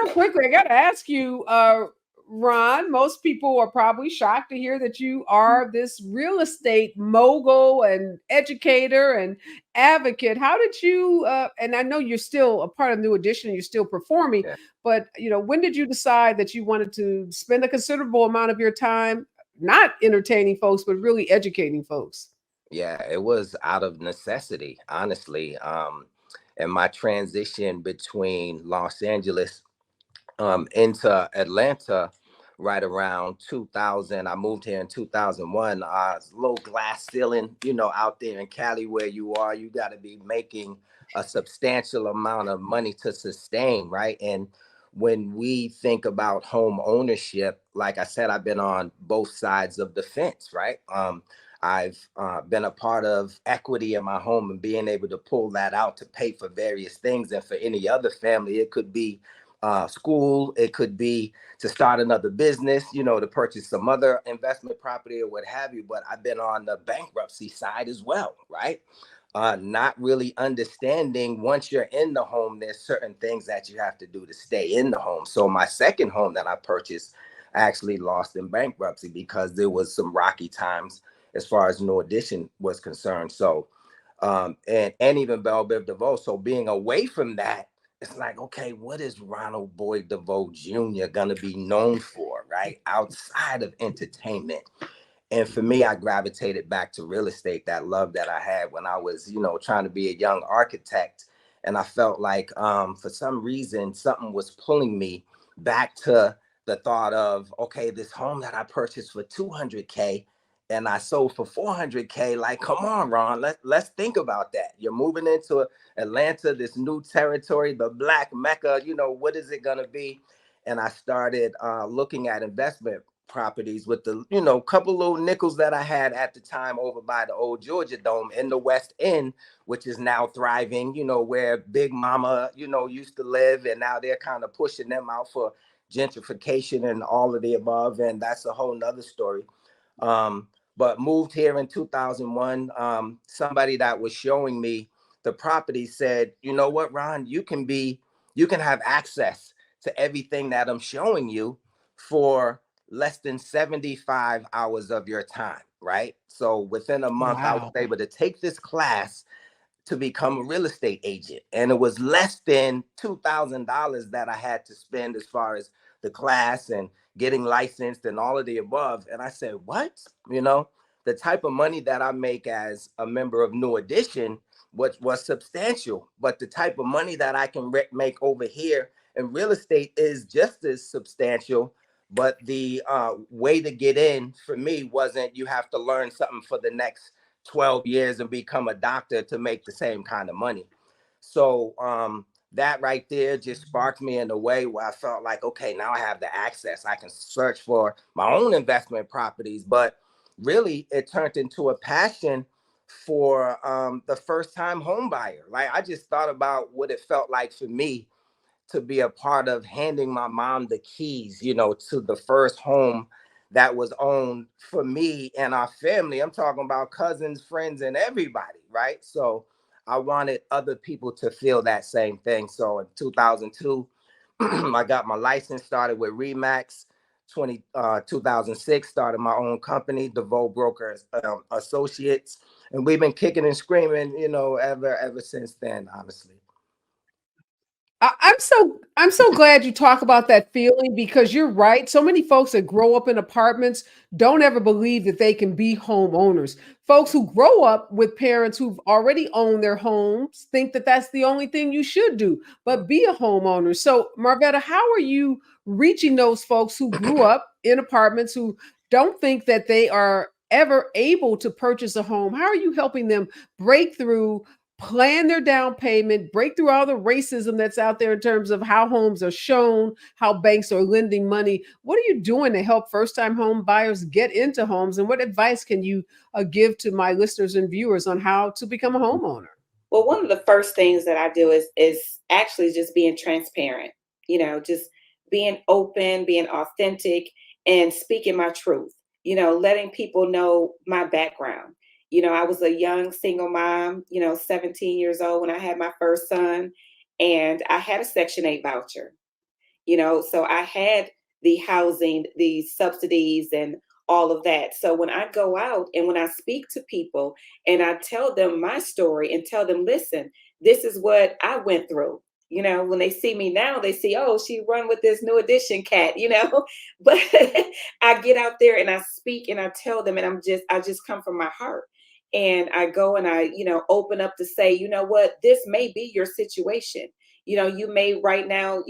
real quickly, I got to ask you, Ron, most people are probably shocked to hear that you are this real estate mogul and educator and advocate. How did you, and I know you're still a part of New Edition, you're still performing, Yeah. but when did you decide that you wanted to spend a considerable amount of your time not entertaining folks, but really educating folks? Yeah, it was out of necessity, honestly. And my transition between Los Angeles into Atlanta right around 2000. I moved here in 2001. Low glass ceiling, out there in Cali where you are, you got to be making a substantial amount of money to sustain, right? And when we think about home ownership, like I said, I've been on both sides of the fence, right? I've been a part of equity in my home and being able to pull that out to pay for various things. And for any other family, it could be school, it could be to start another business, to purchase some other investment property or what have you. But I've been on the bankruptcy side as well, right? Not really understanding once you're in the home, there's certain things that you have to do to stay in the home. So my second home that I purchased, I actually lost in bankruptcy because there was some rocky times as far as New Edition was concerned. So, and even Belle Biv DeVoe. So being away from that, it's like, okay, what is Ronald Boyd DeVoe Jr. going to be known for, right? Outside of entertainment. And for me, I gravitated back to real estate, that love that I had when I was, trying to be a young architect. And I felt like for some reason, something was pulling me back to the thought of, okay, this home that I purchased for 200K and I sold for 400K. Like, come on, Ron, let's think about that. You're moving into Atlanta, this new territory, the Black Mecca, what is it going to be? And I started looking at investment properties with the, couple little nickels that I had at the time over by the old Georgia Dome in the West End, which is now thriving, where Big Mama, used to live. And now they're kind of pushing them out for gentrification and all of the above. And that's a whole nother story. But moved here in 2001. Somebody that was showing me the property said, you know what, Ron, you can have access to everything that I'm showing you for less than 75 hours of your time, right? So within a month, I was Wow. able to take this class to become a real estate agent. And it was less than $2,000 that I had to spend as far as the class and getting licensed and all of the above. And I said, what? The type of money that I make as a member of New Edition was substantial, but the type of money that I can make over here in real estate is just as substantial. But the way to get in for me wasn't you have to learn something for the next 12 years and become a doctor to make the same kind of money. So that right there just sparked me in a way where I felt like, okay, now I have the access. I can search for my own investment properties. But really, it turned into a passion for the first time home buyer. Like I just thought about what it felt like for me to be a part of handing my mom the keys, to the first home that was owned for me and our family. I'm talking about cousins, friends, and everybody, right? So I wanted other people to feel that same thing. So in 2002, I got my license, started with Remax. 2006, started my own company, DeVoe Brokers Associates. And we've been kicking and screaming, ever since then, honestly. I'm so glad you talk about that feeling because you're right. So many folks that grow up in apartments don't ever believe that they can be homeowners. Folks who grow up with parents who've already owned their homes think that that's the only thing you should do, but be a homeowner. So, Marvetta, how are you reaching those folks who grew up in apartments who don't think that they are ever able to purchase a home? How are you helping them break through, plan their down payment, break through all the racism that's out there in terms of how homes are shown, how banks are lending money? What are you doing to help first time home buyers get into homes? And what advice can you give to my listeners and viewers on how to become a homeowner? Well, one of the first things that I do is actually just being transparent, just being open, being authentic, and speaking my truth, letting people know my background. I was a young single mom, 17 years old when I had my first son, and I had a Section 8 voucher. So I had the housing, the subsidies, and all of that. So when I go out and when I speak to people and I tell them my story and tell them, listen, this is what I went through. When they see me now, they see, oh, she run with this new edition cat. But I get out there and I speak and I tell them, and I just come from my heart. And I go and I, open up to say, you know what, this may be your situation. You may right now,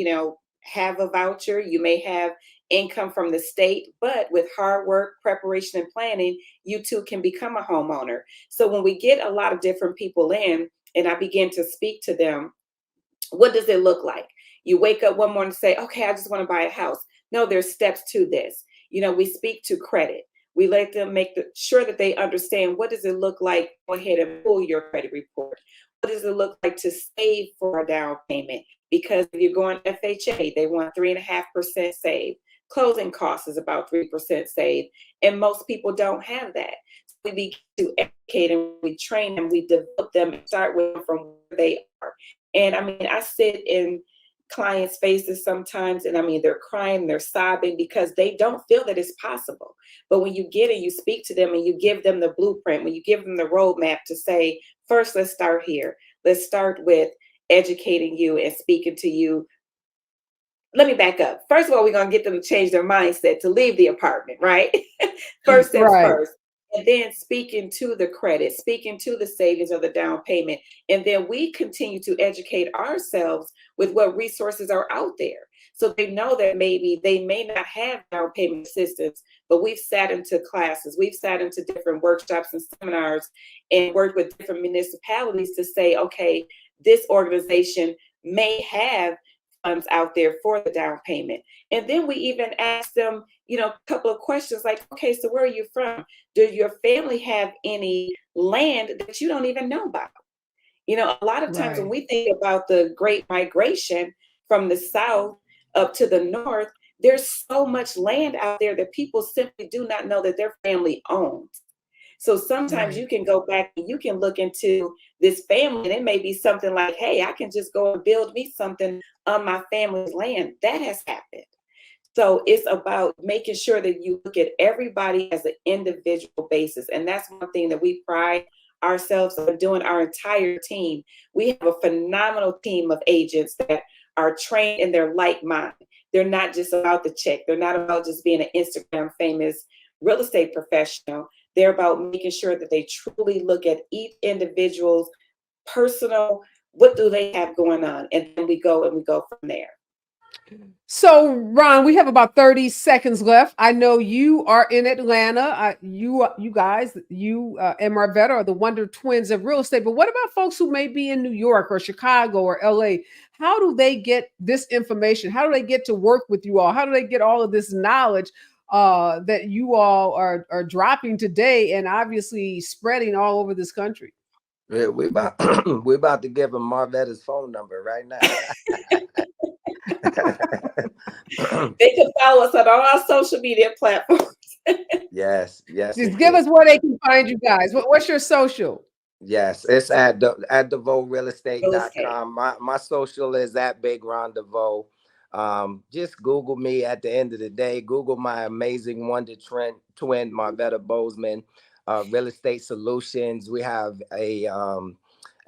have a voucher, you may have income from the state, but with hard work, preparation, and planning, you too can become a homeowner. So when we get a lot of different people in and I begin to speak to them, what does it look like? You wake up one morning and say, okay, I just want to buy a house. No, there's steps to this. We speak to credit. We let them make sure that they understand, what does it look like? Go ahead and pull your credit report. What does it look like to save for a down payment? Because if you're going FHA, they want 3.5% saved. Closing costs is about 3% saved. And most people don't have that. So we begin to educate and we train them, we develop them and start with them from where they are. And I mean, I sit in clients' faces sometimes, and I mean, they're crying, they're sobbing because they don't feel that it's possible. But when you get and you speak to them and you give them the blueprint, when you give them the roadmap to say, first, let's start here. Let's start with educating you and speaking to you. Let me back up. First of all, we're going to get them to change their mindset to leave the apartment, right? First things Right. first. And then speaking to the credit, speaking to the savings or the down payment. And then we continue to educate ourselves with what resources are out there. So they know that maybe they may not have down payment assistance, but we've sat into classes, we've sat into different workshops and seminars and worked with different municipalities to say, okay, this organization may have funds out there for the down payment. And then we even ask them, a couple of questions like, okay, so where are you from? Does your family have any land that you don't even know about? A lot of times when Right. we think about the great migration from the South up to the North, there's so much land out there that people simply do not know that their family owns. So sometimes Right. you can go back and you can look into this family, and it may be something like, hey, I can just go and build me something on my family's land. That has happened. So it's about making sure that you look at everybody as an individual basis. And that's one thing that we pride ourselves on doing, our entire team. We have a phenomenal team of agents that are trained in their like mind. They're not just about the check. They're not about just being an Instagram famous real estate professional. They're about making sure that they truly look at each individual's personal, what do they have going on? And then we go from there. So, Ron, we have about 30 seconds left. I know you are in Atlanta. You guys, and Marvetta are the Wonder Twins of real estate. But what about folks who may be in New York or Chicago or LA? How do they get this information? How do they get to work with you all? How do they get all of this knowledge that you all are dropping today and obviously spreading all over this country? Yeah, we about we about to give him Marvetta's phone number right now. They can follow us on all our social media platforms. Yes, yes, Just give indeed. us where they can find you guys. What's your social? Yes, it's at Real estate. DeVoeRealestate.com. My social is at Big Ron DeVoe. Just Google me at the end of the day. Google my amazing twin, Marvetta Bozeman, Real Estate Solutions. We have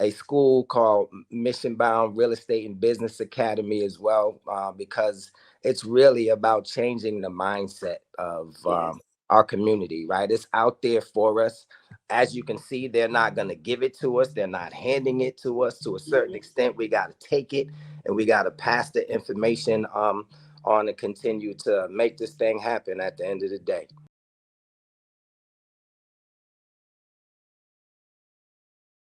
a school called Mission Bound Real Estate and Business Academy as well, because it's really about changing the mindset of Yes. our community, right? It's out there for us. As you can see, they're not going to give it to us. They're not handing it to us. To a certain Mhm. extent, we got to take it and we got to pass the information on and continue to make this thing happen at the end of the day.